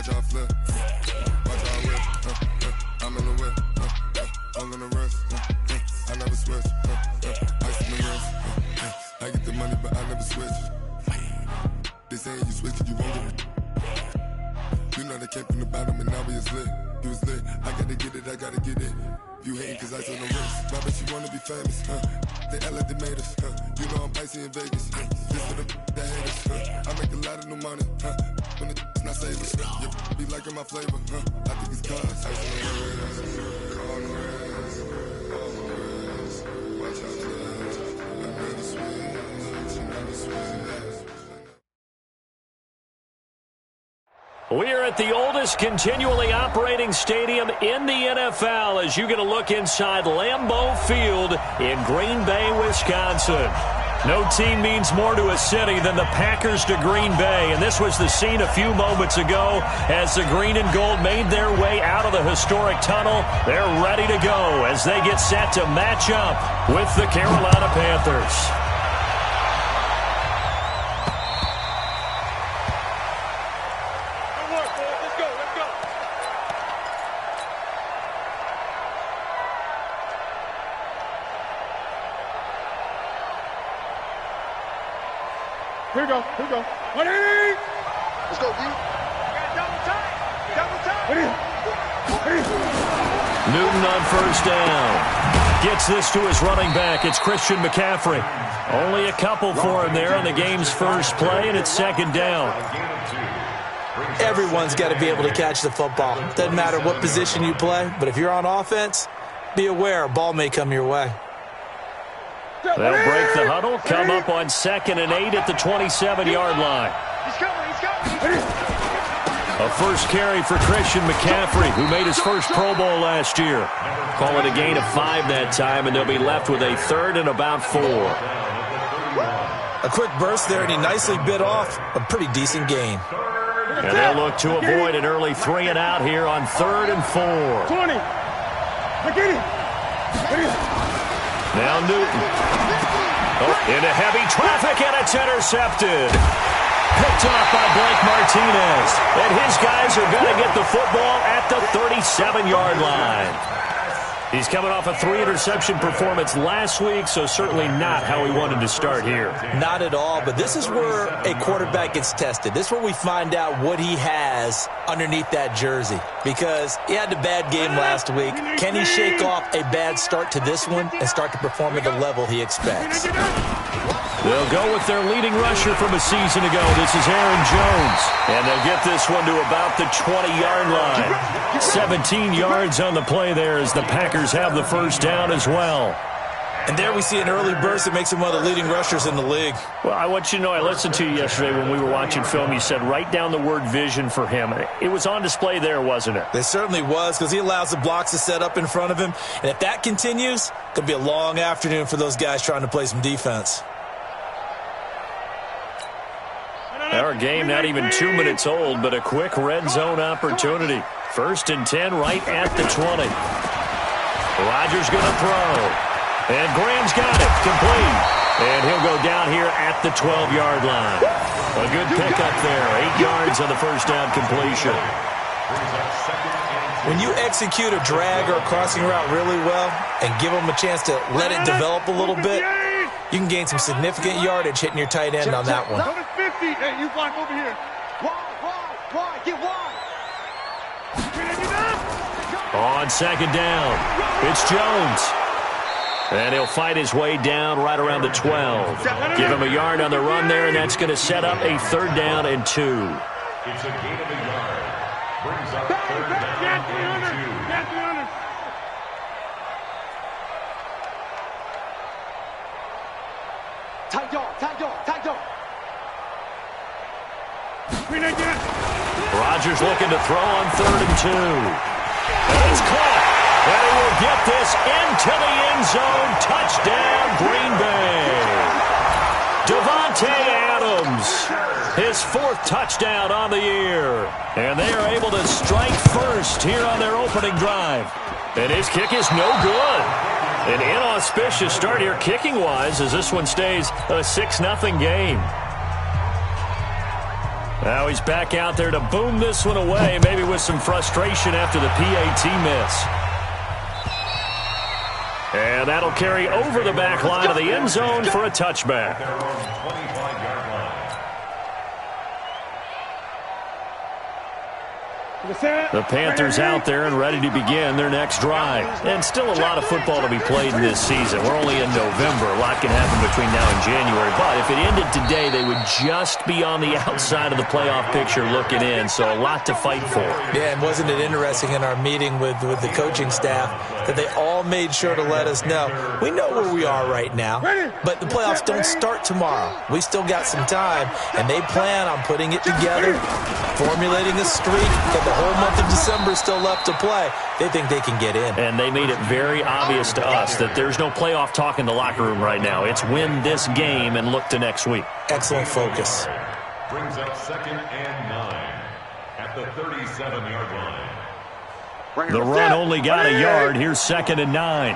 Watch how I flip. Watch how I whip. I'm in the whip. I'm gonna rest. I never switch. Ice in the wrist. I get the money, but I never switch. They saying you switch it, you won't get it. You know they came from the bottom and now we is lit. You was lit. I gotta get it, I gotta get it. You hating cause ice on the wrist. I bet you wanna be famous, They act like they made us, You know I'm icy in Vegas, This for the that hate us, I make a lot of new money, When it's not savers, You be liking my flavor, I think it's cause ice on the wrist, on the wrist, on the wrist. Watch out, I never switch, I never switch. We are at the oldest continually operating stadium in the NFL as you get a look inside Lambeau Field in Green Bay, Wisconsin. No team means more to a city than the Packers to Green Bay, and this was the scene a few moments ago as the green and gold made their way out of the historic tunnel. They're ready to go as they get set to match up with the Carolina Panthers. Here we go. 180! Let's go, D. Double time! Newton on first down. Gets this to his running back. It's Christian McCaffrey. Only a couple for him there on the game's first play, and it's second down. Everyone's got to be able to catch the football. Doesn't matter what position you play, but if you're on offense, be aware a ball may come your way. They'll break the huddle, come up on 2nd and 8 at the 27-yard line. He's coming. A first carry for Christian McCaffrey, who made his first Pro Bowl last year. Call it a gain of 5 that time, and they'll be left with a 3rd and about 4. A quick burst there, and he nicely bit off a pretty decent gain. And they'll look to avoid an early 3 and out here on 3rd and 4. 20. Look at it. Now Newton. Into heavy traffic, and it's intercepted. Picked off by Blake Martinez. And his guys are going to get the football at the 37-yard line. He's coming off a 3-interception performance last week, so certainly not how he wanted to start here. Not at all, but this is where a quarterback gets tested. This is where we find out what he has underneath that jersey, because he had a bad game last week. Can he shake off a bad start to this one and start to perform at the level he expects? They'll go with their leading rusher from a season ago. This is Aaron Jones. And they'll get this one to about the 20-yard line. 17 yards on the play there as the Packers have the first down as well. And there we see an early burst that makes him one of the leading rushers in the league. Well, I want you to know, I listened to you yesterday when we were watching film. You said write down the word vision for him. It was on display there, wasn't it? It certainly was, because he allows the blocks to set up in front of him. And if that continues, it could be a long afternoon for those guys trying to play some defense. Our game not even 2 minutes old, but a quick red zone opportunity. 1st and 10 right at the 20. Rodgers going to throw. And Graham's got it. Complete. And he'll go down here at the 12-yard line. A good pickup there. 8 yards on the first down completion. When you execute a drag or a crossing route really well and give them a chance to let it develop a little bit, you can gain some significant yardage hitting your tight end on that one. Number 50. Hey, you block over here. Wide. Get wide. On 2nd down, it's Jones. And he'll fight his way down right around the 12. Give him a yard on the run there, and that's going to set up a 3rd down and 2. It's a gain of a yard. Brings up 3rd down and 2. Tight dog. Rodgers looking to throw on 3rd and 2. And it's caught. And he will get this into the end zone. Touchdown, Green Bay. Davante Adams, his 4th touchdown on the year. And they are able to strike first here on their opening drive. And his kick is no good. An inauspicious start here kicking-wise as this one stays a 6-0 game. Now he's back out there to boom this one away, maybe with some frustration after the PAT miss. And that'll carry over the back line of the end zone for a touchback. The Panthers out there and ready to begin their next drive. And still a lot of football to be played in this season. We're only in November. A lot can happen between now and January. But if it ended today, they would just be on the outside of the playoff picture looking in. So a lot to fight for. Yeah, and wasn't it interesting in our meeting with the coaching staff that they all made sure to let us know, we know where we are right now, but the playoffs don't start tomorrow. We still got some time, and they plan on putting it together, formulating a streak, that the whole month of December is still left to play. They think they can get in. And they made it very obvious to us that there's no playoff talk in the locker room right now. It's win this game and look to next week. Excellent focus. Brings up 2nd and 9 at the 37-yard line. The run only got a yard. Here's 2nd and 9.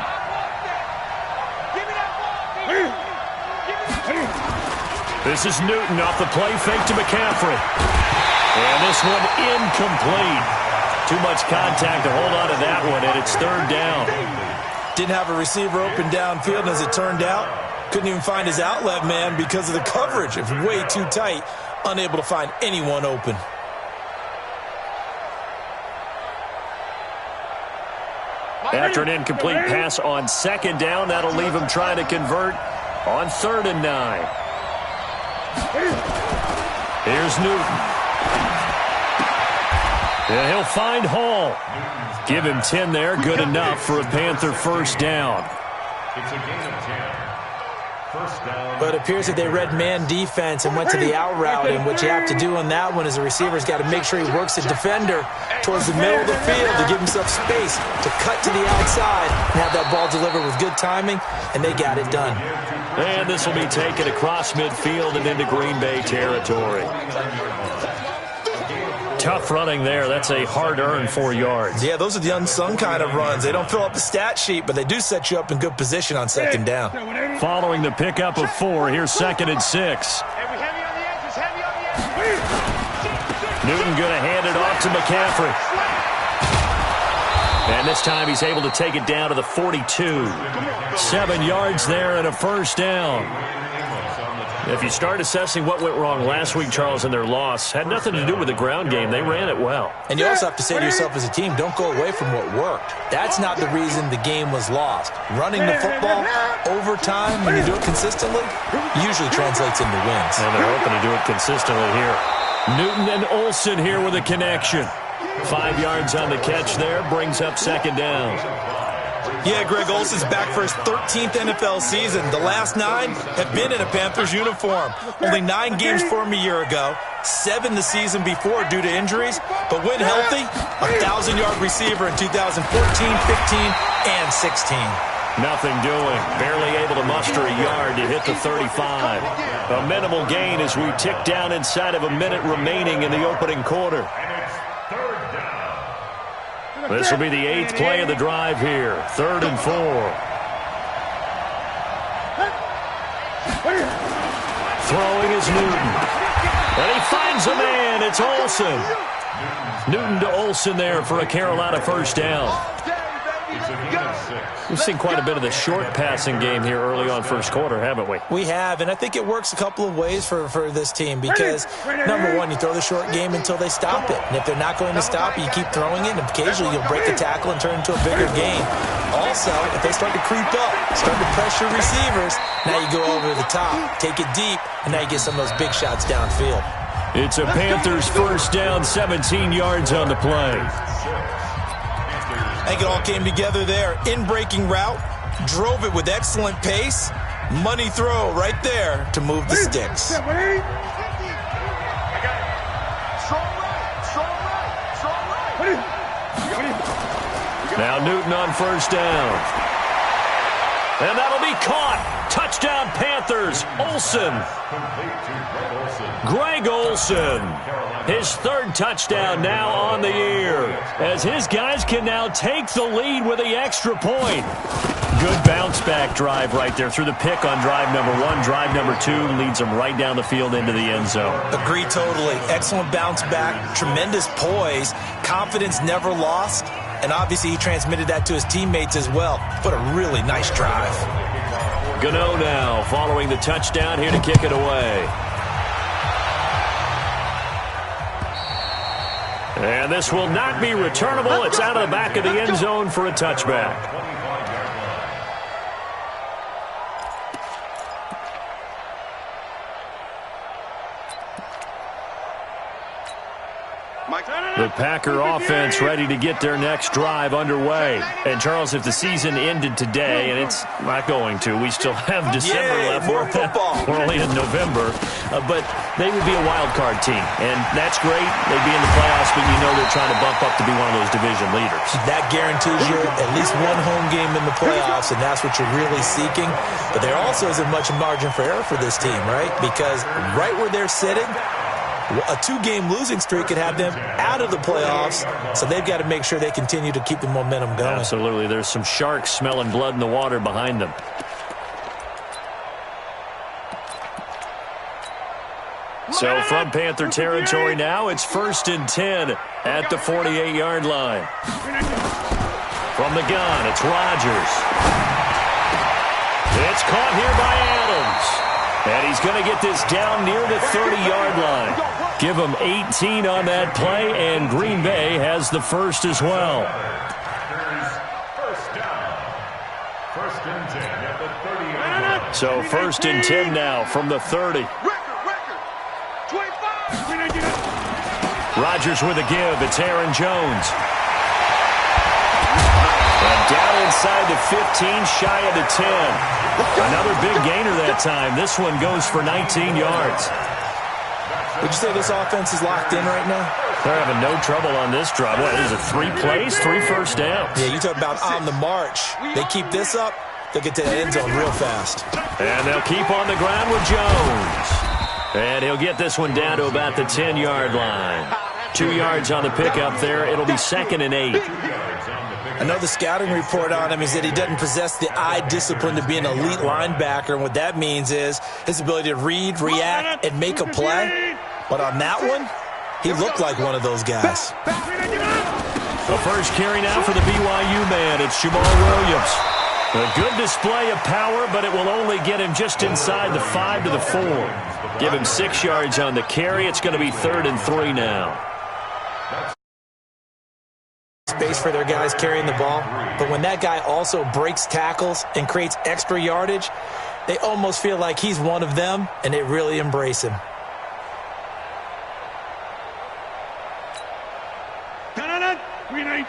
This is Newton off the play fake to McCaffrey. And this one incomplete. Too much contact to hold on to that one, and it's 3rd down. Didn't have a receiver open downfield, and as it turned out, couldn't even find his outlet man because of the coverage. It was way too tight, unable to find anyone open. After an incomplete pass on 2nd down, that'll leave him trying to convert on 3rd and 9. Here's Newton. And he'll find Hall. Give him 10 there. Good enough for a Panther 1st down. It's a gain of 10. 1st down. But it appears that they read man defense and went to the out route, and what you have to do on that one is the receiver's got to make sure he works the defender towards the middle of the field to give himself space to cut to the outside and have that ball delivered with good timing, and they got it done. And this will be taken across midfield and into Green Bay territory. Tough running there. That's a hard-earned 4 yards. Yeah, those are the unsung kind of runs. They don't fill up the stat sheet, but they do set you up in good position on 2nd down. Following the pickup of 4, here's 2nd and 6. Newton going to hand it off to McCaffrey. And this time he's able to take it down to the 42. 7 yards there and a 1st down. If you start assessing what went wrong last week, Charles, in their loss, had nothing to do with the ground game. They ran it well. And you also have to say to yourself as a team, don't go away from what worked. That's not the reason the game was lost. Running the football over time, when you do it consistently, usually translates into wins. And they're hoping to do it consistently here. Newton and Olsen here with a connection. 5 yards on the catch there, brings up 2nd down. Yeah, Greg Olsen's back for his 13th NFL season. The last 9 have been in a Panthers uniform. Only 9 games for him a year ago, 7 the season before due to injuries. But when healthy, a 1,000-yard receiver in 2014, 15, and 16. Nothing doing. Barely able to muster a yard to hit the 35. A minimal gain as we tick down inside of a minute remaining in the opening quarter. This will be the 8th play of the drive here. 3rd and 4. Throwing is Newton. And he finds a man. It's Olsen. Newton to Olsen there for a Carolina 1st down. We've seen quite a bit of the short passing game here early on 1st quarter, haven't we? We have, and I think it works a couple of ways for this team because, number one, you throw the short game until they stop it. And if they're not going to stop it, you keep throwing it, and occasionally you'll break a tackle and turn it into a bigger game. Also, if they start to creep up, start to pressure receivers, now you go over the top, take it deep, and now you get some of those big shots downfield. It's a Panthers 1st down, 17 yards on the play. I think it all came together there. In-breaking route, drove it with excellent pace. Money throw right there to move the sticks. Now Newton on 1st down. And that'll be caught. Touchdown Panthers. Olsen. Greg Olsen. His 3rd touchdown now on the year. as his guys can now take the lead with the extra point. Good bounce-back drive right there through the pick on drive number 1. Drive number 2 leads them right down the field into the end zone. Agree totally. Excellent bounce-back, tremendous poise, confidence never lost, and obviously he transmitted that to his teammates as well. What a really nice drive. Gano now following the touchdown here to kick it away. And this will not be returnable. It's out of the back of the end zone for a touchback. The Packer offense ready to get their next drive underway. And, Charles, if the season ended today, and it's not going to, we still have December left. More football. We're only in November. But they would be a wild card team. And that's great. They'd be in the playoffs, but you know they're trying to bump up to be one of those division leaders. That guarantees you at least one home game in the playoffs, and that's what you're really seeking. But there also isn't much margin for error for this team, right? Because right where they're sitting, a 2-game losing streak could have them out of the playoffs, so they've got to make sure they continue to keep the momentum going. Absolutely. There's some sharks smelling blood in the water behind them. So from Panther territory now, it's 1st and 10 at the 48-yard line. From the gun, it's Rodgers. It's caught here by Adams. And he's going to get this down near the 30-yard line. Give him 18 on that play, and Green Bay has the first as well. First and 10 at the 30. So 1st and 10 now from the 30. Rodgers with a give. It's Aaron Jones. And down inside the 15, shy of the 10. Another big gainer that time. This one goes for 19 yards. Would you say this offense is locked in right now? They're having no trouble on this drive. What is it, 3 plays, 3 first downs? Yeah, you talk about on the march. They keep this up, they'll get to the end zone real fast. And they'll keep on the ground with Jones. And he'll get this one down to about the 10-yard line. 2 yards on the pickup there. It'll be 2nd and 8. I know the scouting report on him is that he doesn't possess the eye discipline to be an elite linebacker, and what that means is his ability to read, react, and make a play. But on that one, he looked like one of those guys. The first carry now for the BYU man. It's Jamal Williams. A good display of power, but it will only get him just inside the 5 to the 4. Give him 6 yards on the carry. It's going to be 3rd and 3 now. Space for their guys carrying the ball, but when that guy also breaks tackles and creates extra yardage, they almost feel like he's one of them, and they really embrace him. Green 18.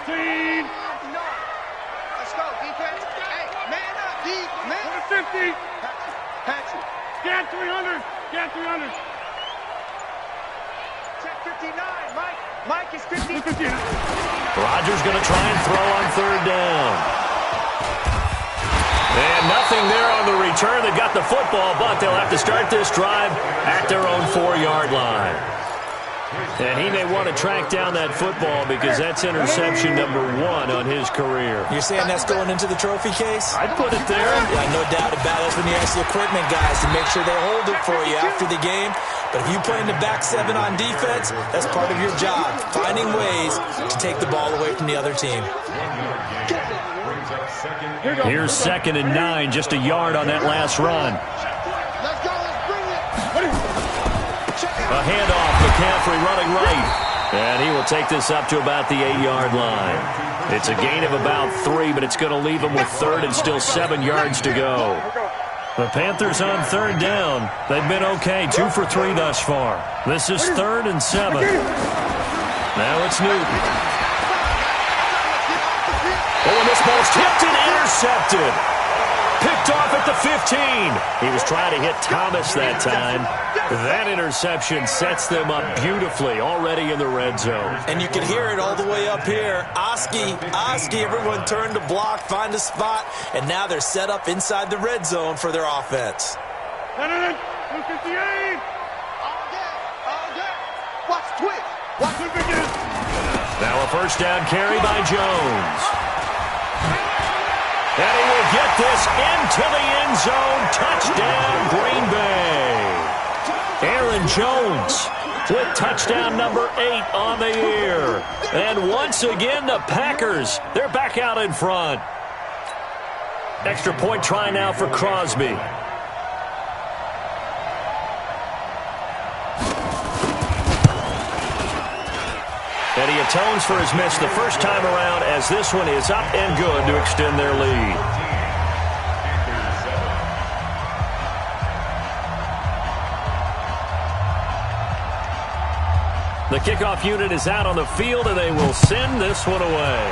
Let's go, defense. Hey, man up, man. 50. Patch it. Scan 300. Scan 300. Check 59. Mike is 50. Rodgers going to try and throw on 3rd down. And nothing there on the return. They got the football, but they'll have to start this drive at their own 4-yard line. And he may want to track down that football because that's interception number 1 on his career. You're saying that's going into the trophy case? I'd put it there. Yeah, no doubt about it. That's when you ask the equipment guys to make sure they hold it for you after the game. But if you play in the back 7 on defense, that's part of your job, finding ways to take the ball away from the other team. Here's 2nd and 9, just a yard on that last run. Let's go, let's bring it. A handoff, McCaffrey running right. And he will take this up to about the 8-yard line. It's a gain of about 3, but it's going to leave him with 3rd and still 7 yards to go. The Panthers on 3rd down. They've been okay, 2 for 3 thus far. This is 3rd and 7. Now it's Newton. Oh, and this ball's tipped and intercepted. Picked off at the 15. He was trying to hit Thomas that time. That interception sets them up beautifully already in the red zone. And you can hear it all the way up here. Oski, everyone turned to block, find a spot, and now they're set up inside the red zone for their offense. 258. All day. Watch twitch. Watch it begin. Now a first down carry by Jones. And he will get this into the end zone. Touchdown, Green Bay. Aaron Jones with touchdown number 8 on the year. And once again, the Packers, they're back out in front. Extra point try now for Crosby. And he atones for his miss the first time around as this one is up and good to extend their lead. The kickoff unit is out on the field, and they will send this one away.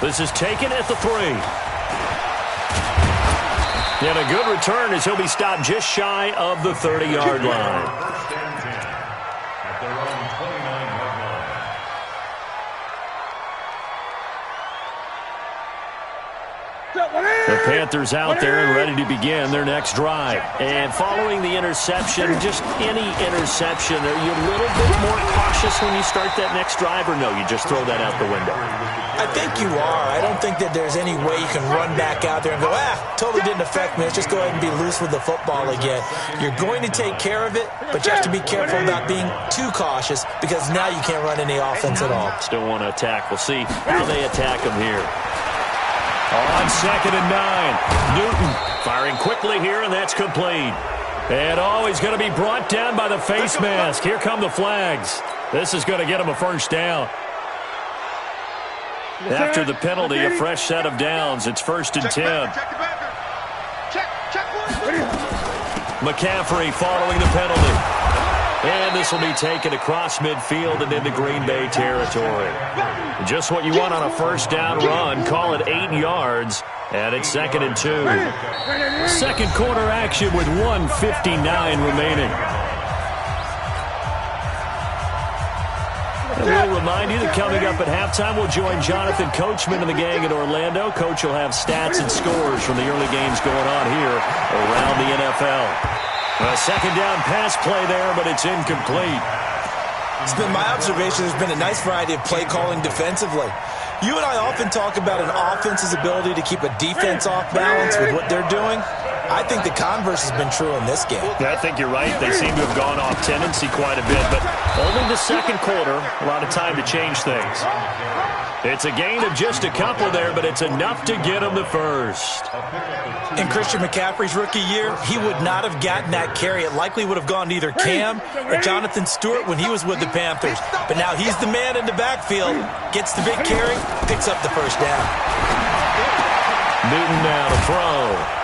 This is taken at the 3. And a good return as he'll be stopped just shy of the 30-yard line. The Panthers out there and ready to begin their next drive. And following the interception, just any interception, are you a little bit more cautious when you start that next drive, or no, you just throw that out the window? I think you are. I don't think that there's any way you can run back out there and go, totally didn't affect me. Let's just go ahead and be loose with the football again. You're going to take care of it, but you have to be careful about being too cautious because now you can't run any offense at all. Still want to attack. We'll see how they attack them here. On 2nd and 9, Newton firing quickly here, and that's complete. And he's going to be brought down by the face mask. Here come the flags. This is going to get him a first down. After the penalty, a fresh set of downs. It's 1st and 10. McCaffrey following the penalty. And this will be taken across midfield and into Green Bay territory. Just what you want on a first down run. Call it 8 yards. And it's 2nd and 2. Second quarter action with 1:59 remaining. And we'll remind you that coming up at halftime, we'll join Jonathan Coachman and the gang in Orlando. Coach will have stats and scores from the early games going on here around the NFL. A second down pass play there, but it's incomplete. It's been my observation there's been a nice variety of play calling defensively. You and I often talk about an offense's ability to keep a defense off balance with what they're doing. I think the converse has been true in this game. Yeah, I think you're right. They seem to have gone off tendency quite a bit, but only the second quarter, a lot of time to change things. It's a gain of just a couple there, but it's enough to get them the first. In Christian McCaffrey's rookie year, he would not have gotten that carry. It likely would have gone to either Cam or Jonathan Stewart when he was with the Panthers. But now he's the man in the backfield, gets the big carry, picks up the first down. Newton now to throw.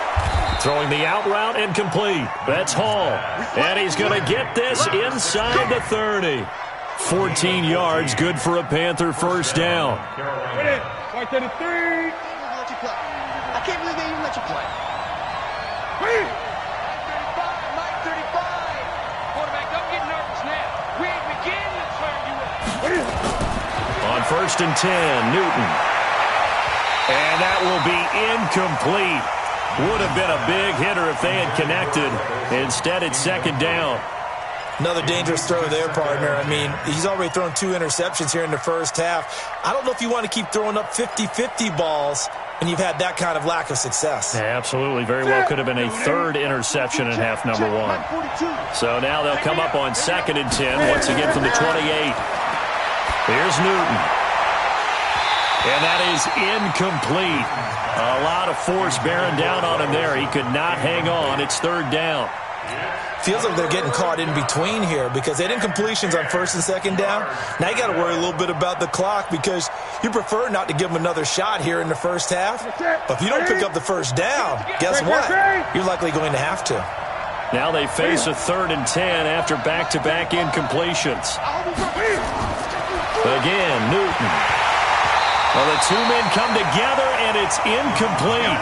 Throwing the out route and complete. That's Hall. And he's going to get this inside the 30. 14 yards, good for a Panther first down. Right to the 3. I can't believe they even let you play. Mike 35. Quarterback, don't get nervous now. We ain't beginning to turn you up. On 1st and 10, Newton. And that will be incomplete. Would have been a big hitter if they had connected. Instead, it's 2nd down. Another dangerous throw there, partner. I mean, he's already thrown 2 interceptions here in the first half. I don't know if you want to keep throwing up 50-50 balls when you've had that kind of lack of success. Yeah, absolutely. Very well could have been a 3rd interception in half number 1. So now they'll come up on 2nd and 10, once again from the 28. Here's Newton. And that is incomplete. A lot of force bearing down on him there. He could not hang on. It's 3rd down. Feels like they're getting caught in between here because they had incompletions on 1st and 2nd down. Now you got to worry a little bit about the clock because you prefer not to give them another shot here in the first half. But if you don't pick up the first down, guess what? You're likely going to have to. Now they face a 3rd and 10 after back-to-back incompletions. Again, Newton. Well, the 2 men come together, and it's incomplete.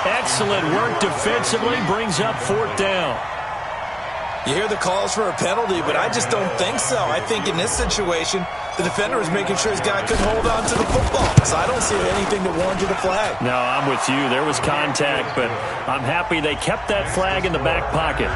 Excellent work defensively, brings up 4th down. You hear the calls for a penalty, but I just don't think so. I think in this situation, the defender is making sure his guy couldn't hold on to the football. So I don't see anything to warrant the flag. No, I'm with you. There was contact, but I'm happy they kept that flag in the back pocket.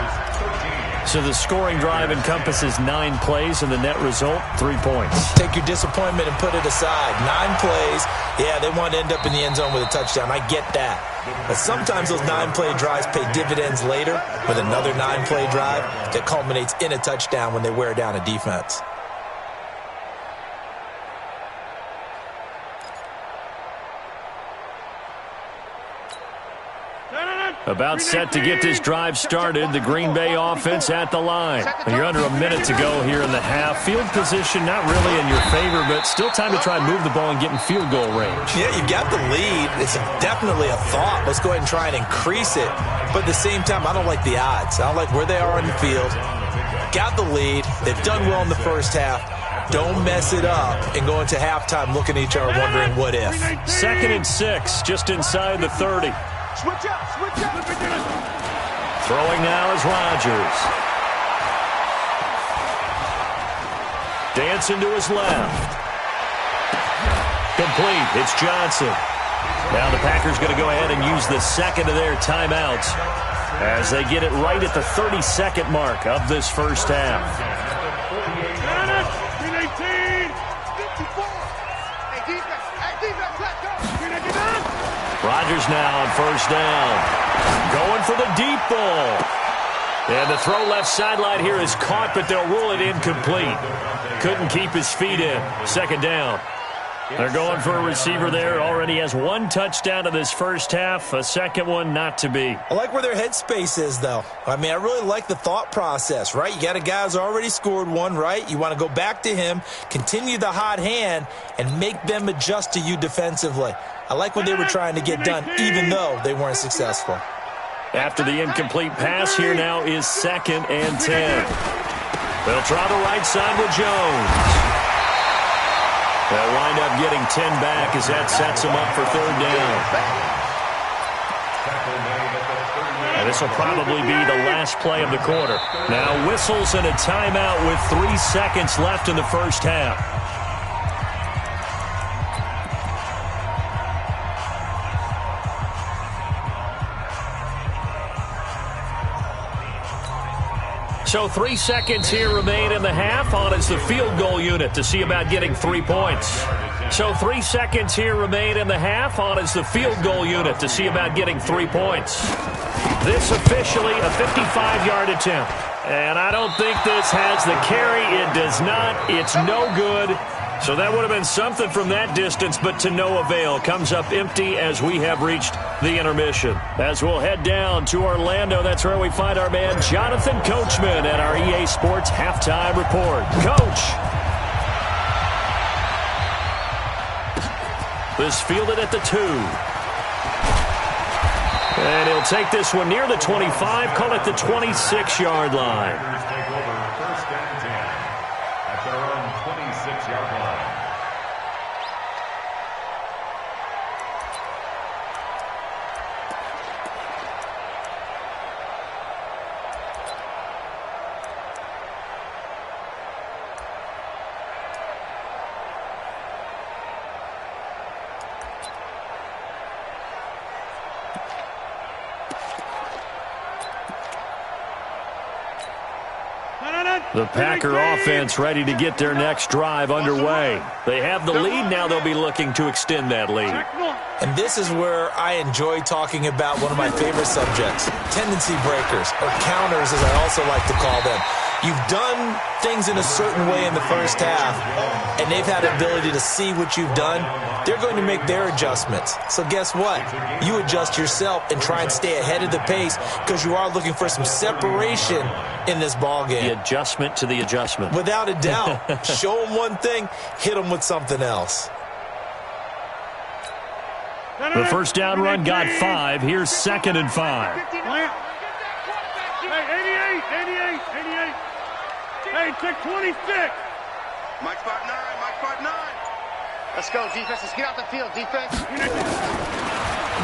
So the scoring drive encompasses 9 plays, and the net result, 3 points. Take your disappointment and put it aside. 9 plays. Yeah, they want to end up in the end zone with a touchdown. I get that. But sometimes those 9-play drives pay dividends later with another 9-play drive that culminates in a touchdown when they wear down a defense. About set to get this drive started. The Green Bay offense at the line. You're under a minute to go here in the half. Field position not really in your favor, but still time to try and move the ball and get in field goal range. Yeah, you've got the lead. It's definitely a thought. Let's go ahead and try and increase it. But at the same time, I don't like the odds. I don't like where they are on the field. Got the lead. They've done well in the first half. Don't mess it up and go into halftime looking at each other wondering what if. 2nd and 6, just inside the 30. Switch up, switch up. Throwing now is Rodgers. Dancing to his left. Complete. It's Johnson. Now the Packers going to go ahead and use the second of their timeouts as they get it right at the 32nd mark of this first half. Rodgers now on first down. Going for the deep ball. And the throw left sideline here is caught, but they'll rule it incomplete. Couldn't keep his feet in. 2nd down. They're going for a receiver there. Already has 1 touchdown in this first half. A second one not to be. I like where their headspace is, though. I mean, I really like the thought process, right? You got a guy who's already scored 1, right? You want to go back to him, continue the hot hand, and make them adjust to you defensively. I like what they were trying to get done, even though they weren't successful. After the incomplete pass, here now is 2nd and 10. They'll try the right side with Jones. They'll wind up getting 10 back as that sets them up for 3rd down. And this will probably be the last play of the quarter. Now whistles and a timeout with 3 seconds left in the first half. So 3 seconds here remain in the half. On is the field goal unit to see about getting 3 points. So 3 seconds here remain in the half. On is the field goal unit to see about getting 3 points. This officially a 55-yard attempt. And I don't think this has the carry. It does not. It's no good. So that would have been something from that distance, but to no avail. Comes up empty as we have reached the intermission. As we'll head down to Orlando, that's where we find our man Jonathan Coachman at our EA Sports Halftime Report. Coach. This fielded at the 2. And he'll take this one near the 25, call it the 26-yard line. Take over 1st and 10 at their own 26-yard line. The Packer offense ready to get their next drive underway. They have the lead now. They'll be looking to extend that lead. And this is where I enjoy talking about one of my favorite subjects, tendency breakers, or counters as I also like to call them. You've done things in a certain way in the first half, and they've had the ability to see what you've done. They're going to make their adjustments. So guess what? You adjust yourself and try and stay ahead of the pace because you are looking for some separation in this ball game. The adjustment to the adjustment. Without a doubt. Show them one thing, hit them with something else. The first down run got 5. Here's 2nd and 5. Hey, 88. Hey, check 26. Mike 5-9, Mike 5-9. Let's go, defense. Let's get out the field, defense.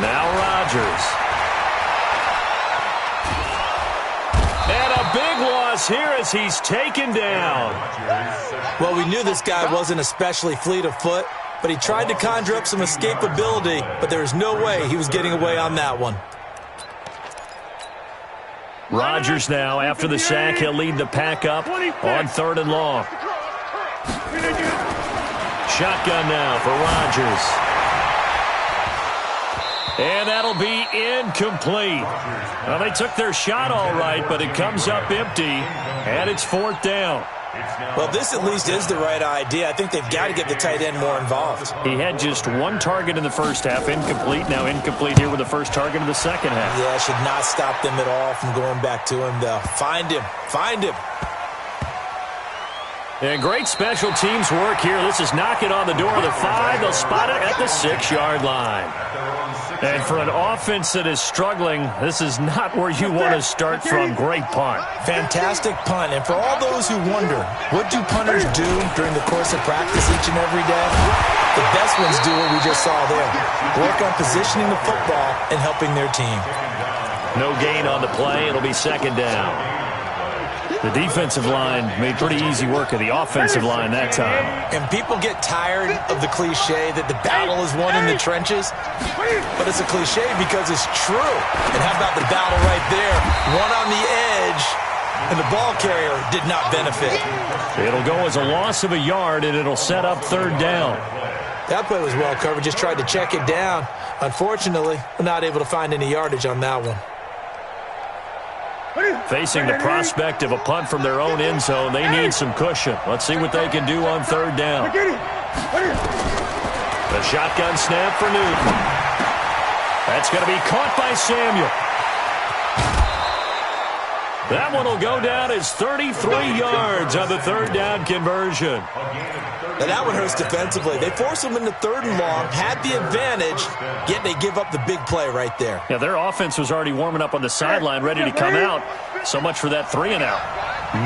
Now Rodgers. And a big loss here as he's taken down. Well, we knew this guy wasn't especially fleet of foot, but he tried to conjure up some escapability, but there was no way he was getting away on that one. Rodgers now, after the sack, he'll lead the pack up on 3rd and long. Shotgun now for Rodgers. And that'll be incomplete. Well, they took their shot all right, but it comes up empty, and it's 4th down. Well, this at least is the right idea. I think they've got to get the tight end more involved. He had just 1 target in the first half, incomplete. Now incomplete here with the first target of the second half. Yeah, should not stop them at all from going back to him, though. Find him. Find him. And great special teams work here. This is knocking on the door of the 5. They'll spot it at the 6-yard line. And for an offense that is struggling, this is not where you want to start from. Great punt. Fantastic punt. And for all those who wonder, what do punters do during the course of practice each and every day? The best ones do what we just saw there. Work on positioning the football and helping their team. No gain on the play. It'll be 2nd down. The defensive line made pretty easy work of the offensive line that time. And people get tired of the cliche that the battle is won in the trenches. But it's a cliche because it's true. And how about the battle right there? One on the edge, and the ball carrier did not benefit. It'll go as a loss of a yard, and it'll set up 3rd down. That play was well covered. Just tried to check it down. Unfortunately, we're not able to find any yardage on that one. Facing the prospect of a punt from their own end zone, they need some cushion. Let's see what they can do on 3rd down. The shotgun snap for Newton. That's going to be caught by Samuel. That one will go down as 33 yards on the 3rd down conversion. Now that one hurts defensively. They force them into 3rd and long, had the advantage, yet they give up the big play right there. Yeah, their offense was already warming up on the sideline, ready to come out. So much for that 3-and-out.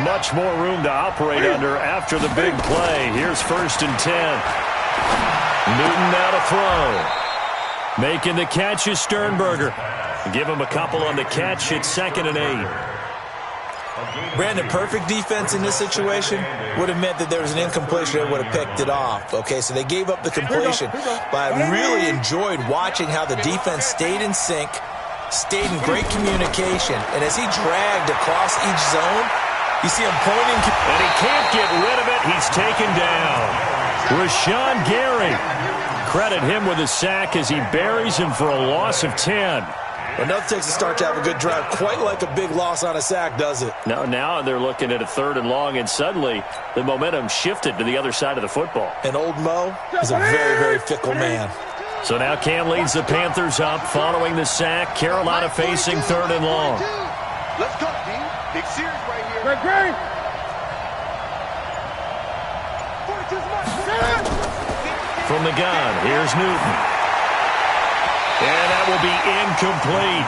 Much more room to operate under after the big play. Here's 1st and 10. Newton now to throw. Making the catch is Sternberger. Give him a couple on the catch. It's 2nd and 8. Brandon, perfect defense in this situation would have meant that there was an incompletion that would have picked it off. Okay, so they gave up the completion. But I really enjoyed watching how the defense stayed in sync, stayed in great communication. And as he dragged across each zone, you see him pointing. And he can't get rid of it. He's taken down. Rashawn Gary. Credit him with a sack as he buries him for a loss of 10. Well, nothing takes a start to have a good drive quite like a big loss on a sack, does it? No, now they're looking at a 3rd and long, and suddenly the momentum shifted to the other side of the football. And old Mo is a very, very fickle man. So now Cam leads the Panthers up following the sack. Carolina facing 3rd and long. Let's go, D. Big series right here. Great. From the gun, here's Newton. And that will be incomplete.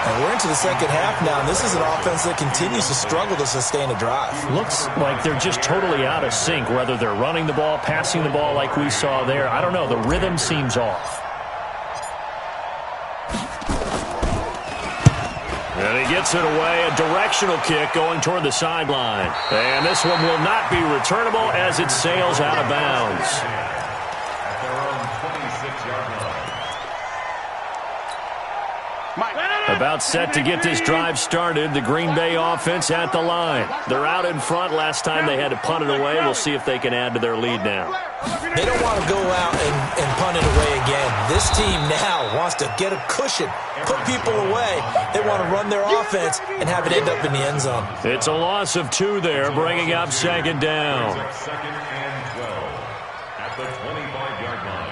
And we're into the second half now, and this is an offense that continues to struggle to sustain a drive. Looks like they're just totally out of sync, whether they're running the ball, passing the ball like we saw there. I don't know. The rhythm seems off. And he gets it away. A directional kick going toward the sideline. And this one will not be returnable as it sails out of bounds. At their own 26-yard line. About set to get this drive started. The Green Bay offense at the line. They're out in front. Last time they had to punt it away. We'll see if they can add to their lead now. They don't want to go out and punt it away again. This team now wants to get a cushion, put people away. They want to run their offense and have it end up in the end zone. It's a loss of 2 there, bringing up 2nd down. 2nd and 12 at the 25-yard line.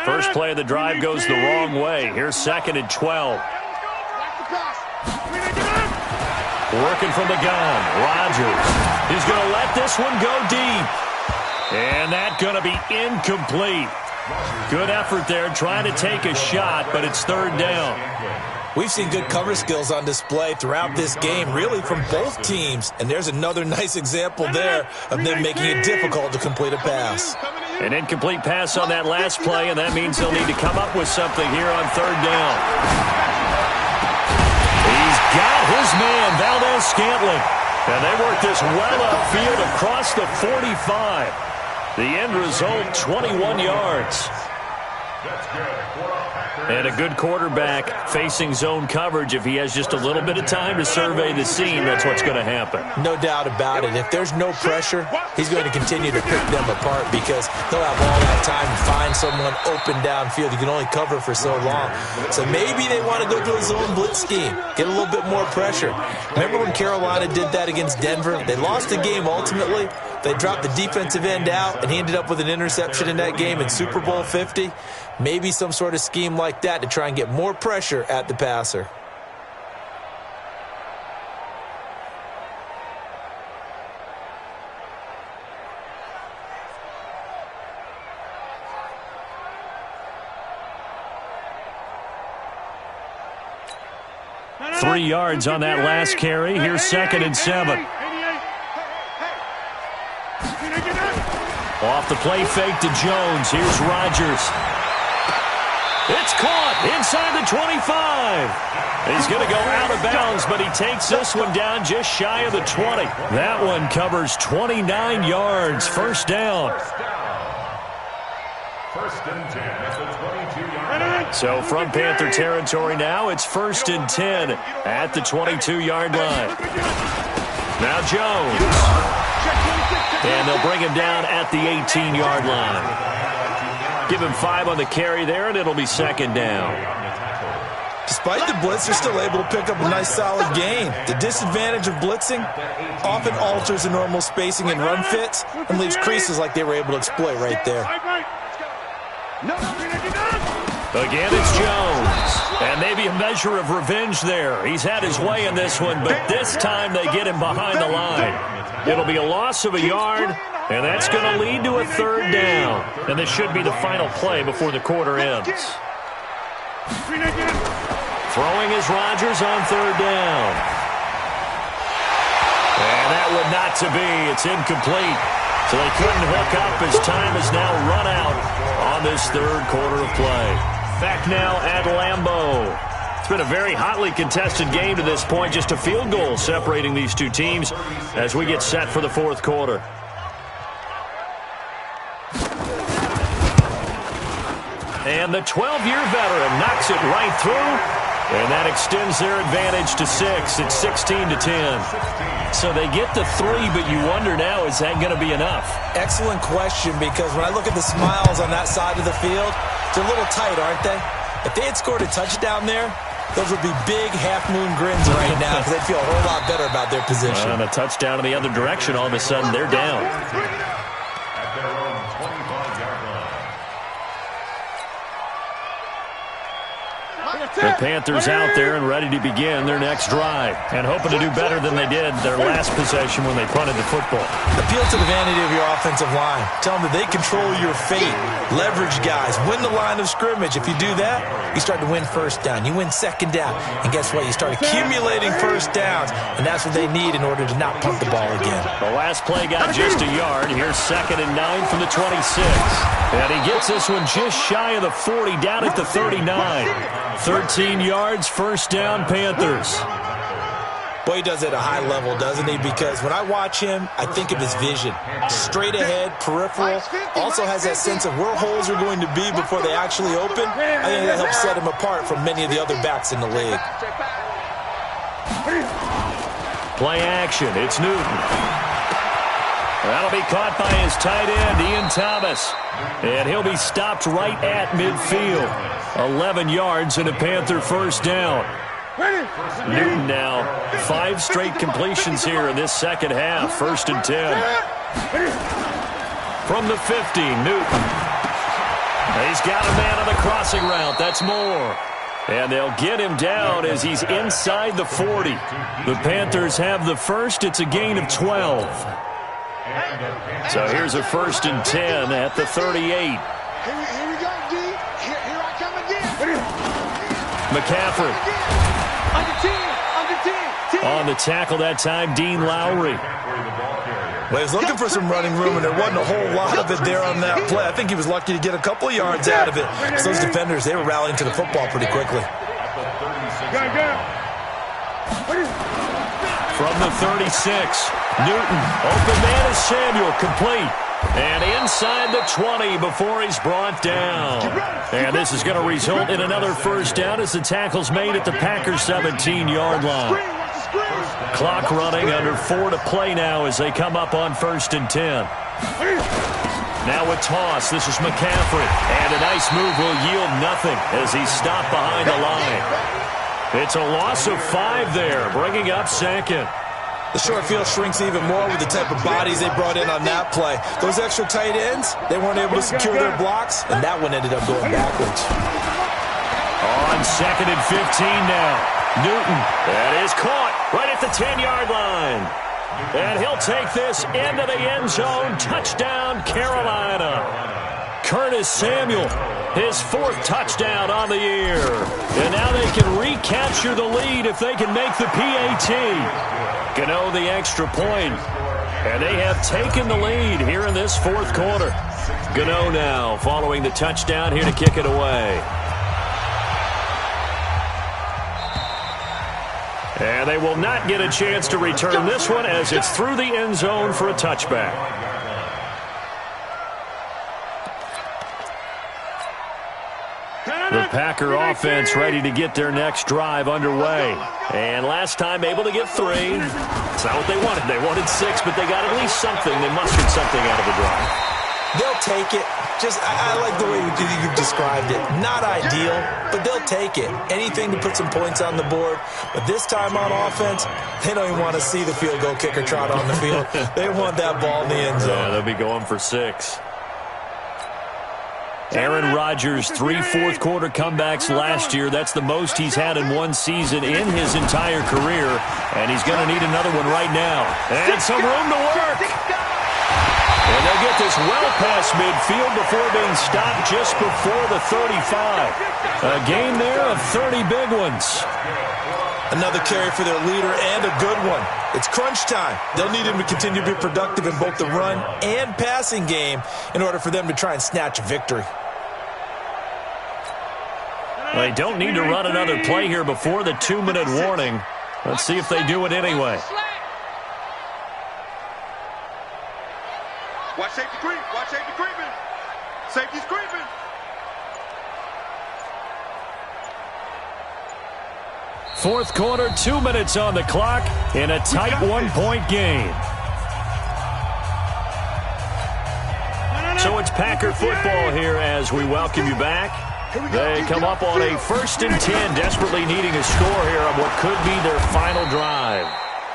First play of the drive goes the wrong way. Here's 2nd and 12. Working from the gun. Rodgers. He's going to let this one go deep. And that's going to be incomplete. Good effort there trying to take a shot, but it's 3rd down. We've seen good cover skills on display throughout this game, really from both teams. And there's another nice example there of them making it difficult to complete a pass. An incomplete pass on that last play, and that means they'll need to come up with something here on 3rd down. He's got his man, Valdez-Scantling. And they work this well upfield across the 45. The end result, 21 yards. And a good quarterback facing zone coverage, if he has just a little bit of time to survey the scene, that's what's going to happen. No doubt about it. If there's no pressure, he's going to continue to pick them apart because he'll have all that time to find someone open downfield. You can only cover for so long. So maybe they want to go to a zone blitz scheme, get a little bit more pressure. Remember when Carolina did that against Denver? They lost the game ultimately. They dropped the defensive end out, and he ended up with an interception in that game in Super Bowl 50. Maybe some sort of scheme like that to try and get more pressure at the passer. Three yards on that last carry. Here's 2nd and 7. Off the play fake to Jones. Here's Rodgers. It's caught inside the 25. He's going to go out of bounds, but he takes this one down just shy of the 20. That one covers 29 yards. First down. First and 10 at the 22-yard line. So from Panther territory now, it's 1st and 10 at the 22-yard line. Now Jones. And they'll bring him down at the 18-yard line. Give him 5 on the carry there, and it'll be 2nd down. Despite the blitz, they're still able to pick up a nice solid gain. The disadvantage of blitzing often alters the normal spacing and run fits and leaves creases like they were able to exploit right there. Again, it's Jones. And maybe a measure of revenge there. He's had his way in this one, but this time they get him behind the line. It'll be a loss of a yard, and that's going to lead to a 3rd down. And this should be the final play before the quarter ends. Throwing is Rodgers on 3rd down. And that would not to be. It's incomplete. So they couldn't hook up as time is now run out on this 3rd quarter of play. Back now at Lambeau. It's been a very hotly contested game to this point. Just a field goal separating these two teams as we get set for the 4th quarter. And the 12-year veteran knocks it right through. And that extends their advantage to 6. It's 16-10. So they get to 3, but you wonder now, is that going to be enough? Excellent question, because when I look at the smiles on that side of the field, they're a little tight, aren't they? If they had scored a touchdown there, those would be big half-moon grins right now because they'd feel a whole lot better about their position. And a touchdown in the other direction, all of a sudden they're down. At their own 25-yard line. The Panthers out there and ready to begin their next drive and hoping to do better than they did their last possession when they punted the football. Appeal to the vanity of your offensive line. Tell them that they control your fate. Leverage guys. Win the line of scrimmage. If you do that, you start to win 1st down. You win 2nd down. And guess what? You start accumulating 1st downs. And that's what they need in order to not punt the ball again. The last play got just a yard. Here's 2nd and 9 from the 26. And he gets this one just shy of the 40, down at the 39. 13 yards, 1st down, Panthers. Boy, he does it at a high level, doesn't he? Because when I watch him, I think of his vision. Straight ahead, peripheral. Also has that sense of where holes are going to be before they actually open. I think that helps set him apart from many of the other backs in the league. Play action. It's Newton. That'll be caught by his tight end, Ian Thomas. And he'll be stopped right at midfield. 11 yards and a Panther 1st down. Newton now 5 straight completions here in this 2nd half. 1st and 10. From the 50, Newton. He's got a man on the crossing route. That's Moore. And they'll get him down as he's inside the 40. The Panthers have the first. It's a gain of 12. So here's a 1st and 10 at the 38. Here we go, D. Here I come again. McCaffrey. On the tackle that time, Dean Lowry. Well, he was looking for some running room, and there wasn't a whole lot of it there on that play. I think he was lucky to get a couple of yards out of it. So those defenders, they were rallying to the football pretty quickly. From the 36, Newton. Open man is Samuel, complete. And inside the 20 before he's brought down. And this is going to result in another first down as the tackle's made at the Packers' 17-yard line. Clock running, under 4 to play now as they come up on 1st and 10. Now with toss, this is McCaffrey. And a nice move will yield nothing as he's stopped behind the line. It's a loss of 5 there, bringing up 2nd. The short field shrinks even more with the type of bodies they brought in on that play. Those extra tight ends, they weren't able to secure their blocks, and that one ended up going backwards. On 2nd and 15 now. Newton, that is caught right at the 10-yard line. And he'll take this into the end zone. Touchdown, Carolina. Curtis Samuel, his 4th touchdown on the year. And now they can recapture the lead if they can make the PAT. Gano the extra point. And they have taken the lead here in this 4th quarter. Gano now following the touchdown here to kick it away. And they will not get a chance to return this one as it's through the end zone for a touchback. The Packer offense ready to get their next drive underway. And last time able to get 3. It's not what they wanted. They wanted 6, but they got at least something. They mustered something out of the drive. They'll take it. I like the way you've described it. Not ideal, but they'll take it. Anything to put some points on the board. But this time on offense, they don't even want to see the field goal kicker trot on the field. They want that ball in the end zone. Yeah, they'll be going for 6. Aaron Rodgers, 3 fourth-quarter comebacks last year. That's the most he's had in one season in his entire career. And he's going to need another one right now. And some room to work. And they'll get this well past midfield before being stopped just before the 35. A game there of 30 big ones. Another carry for their leader and a good one. It's crunch time. They'll need him to continue to be productive in both the run and passing game in order for them to try and snatch a victory. They don't need to run another play here before the 2-minute warning. Let's see if they do it anyway. Watch safety creep. Watch safety creeping. Safety's creeping. Fourth quarter, 2 minutes on the clock in a tight 1-point game. So it's Packer football here as we welcome you back. They come up on a 1st and 10, desperately needing a score here on what could be their final drive.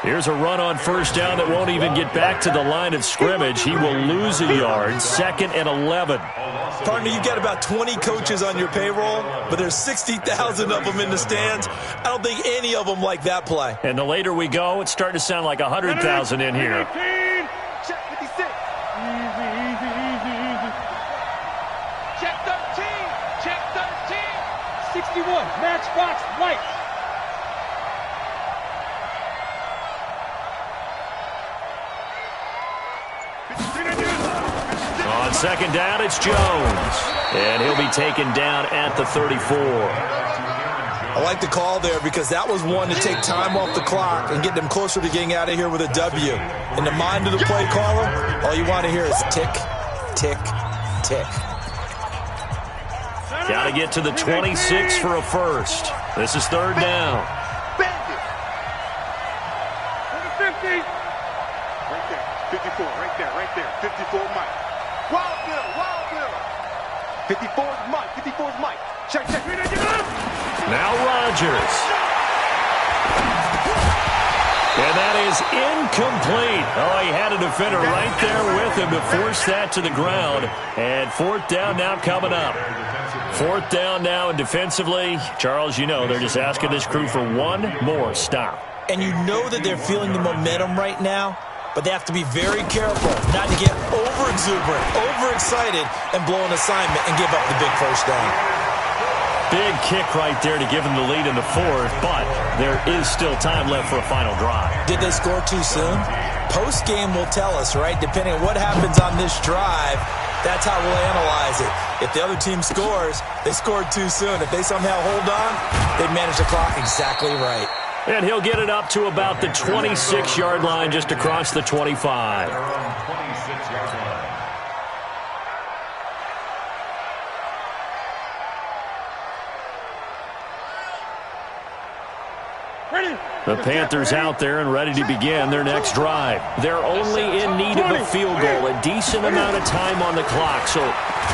Here's a run on 1st down that won't even get back to the line of scrimmage. He will lose a yard, 2nd and 11. Partner, you've got about 20 coaches on your payroll, but there's 60,000 of them in the stands. I don't think any of them like that play. And the later we go, it's starting to sound like 100,000 in here. Check 56. Easy, easy, easy, easy. Check 13. Check 13. 61. Matchbox white. On 2nd down, it's Jones. And he'll be taken down at the 34. I like the call there because that was one to take time off the clock and get them closer to getting out of here with a W. In the mind of the play caller, all you want to hear is tick, tick, tick. Got to get to the 26 for a first. This is 3rd down. Bandit. 50. Right there. 54. Right there. Right there. 54 Mike. Wild Bill. Wild Bill. 54's Mike. 54's Mike. Check, check. Now Rodgers. And that is incomplete. Oh, he had a defender right there with him to force that to the ground. And 4th down now coming up. 4th down now, and defensively, Charles, you know, they're just asking this crew for one more stop. And you know that they're feeling the momentum right now, but they have to be very careful not to get over-exuberant, overexcited, and blow an assignment and give up the big first down. Big kick right there to give them the lead in the 4th, but there is still time left for a final drive. Did they score too soon? Post-game will tell us, right? Depending on what happens on this drive, that's how we'll analyze it. If the other team scores, they scored too soon. If they somehow hold on, they manage the clock exactly right. And he'll get it up to about the 26-yard line just across the 25. The Panthers out there and ready to begin their next drive. They're only in need of a field goal, a decent amount of time on the clock. So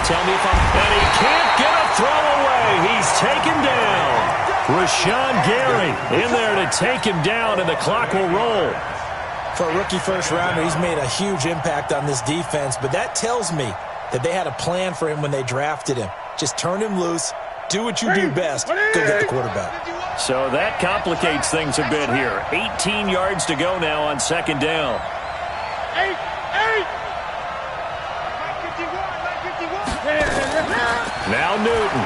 tell me if I'm... And he can't get a throw away. He's taken down. Rashawn Gary in there to take him down, and the clock will roll. For a rookie first-rounder, he's made a huge impact on this defense, but that tells me that they had a plan for him when they drafted him. Just turn him loose, do what you do best, go get the quarterback. So that complicates things a bit here. 18 yards to go now on second down. Now Newton.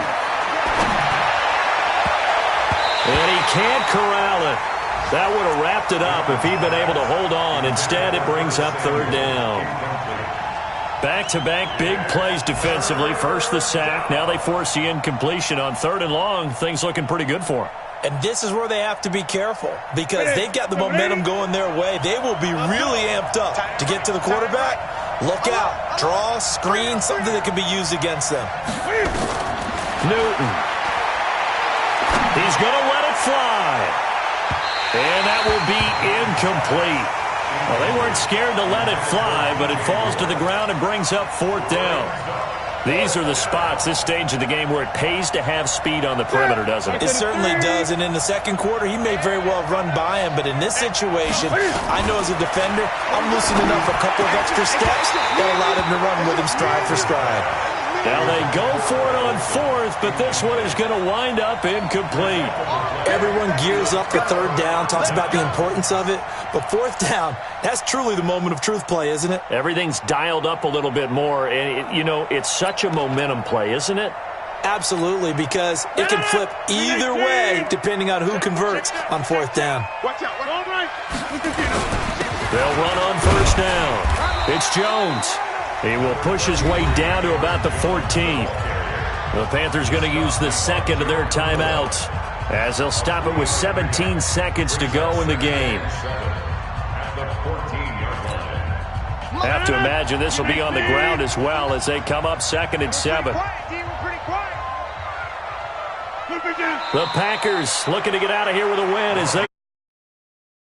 And he can't corral it. That would have wrapped it up if he'd been able to hold on. Instead, it brings up third down. Back-to-back big plays defensively. First the sack. Now they force the incompletion on third and long. Things looking pretty good for them. And this is where they have to be careful because they've got the momentum going their way. They will be really amped up to get to the quarterback. Look out. Draw, screen, something that can be used against them. Newton. He's going to let it fly. And that will be incomplete. Well, they weren't scared to let it fly, but it falls to the ground and brings up fourth down. These are the spots, this stage of the game, where it pays to have speed on the perimeter, doesn't it? It certainly does, and in the second quarter, he may very well run by him, but in this situation, I know as a defender, I'm loosening up a couple of extra steps that allowed him to run with him stride for stride. Now they go for it on fourth, but this one is going to wind up incomplete. Everyone gears up for third down, talks about the importance of it, but fourth down, that's truly the moment of truth play, isn't it? Everything's dialed up a little bit more, and, it's such a momentum play, isn't it? Absolutely, because it can flip either way depending on who converts on fourth down. Watch out. They'll run on first down. It's Jones. He will push his way down to about the 14. The Panthers going to use the second of their timeouts as they'll stop it with 17 seconds to go in the game. Have to imagine this will be on the ground as well as they come up second and 7. The Packers looking to get out of here with a win as they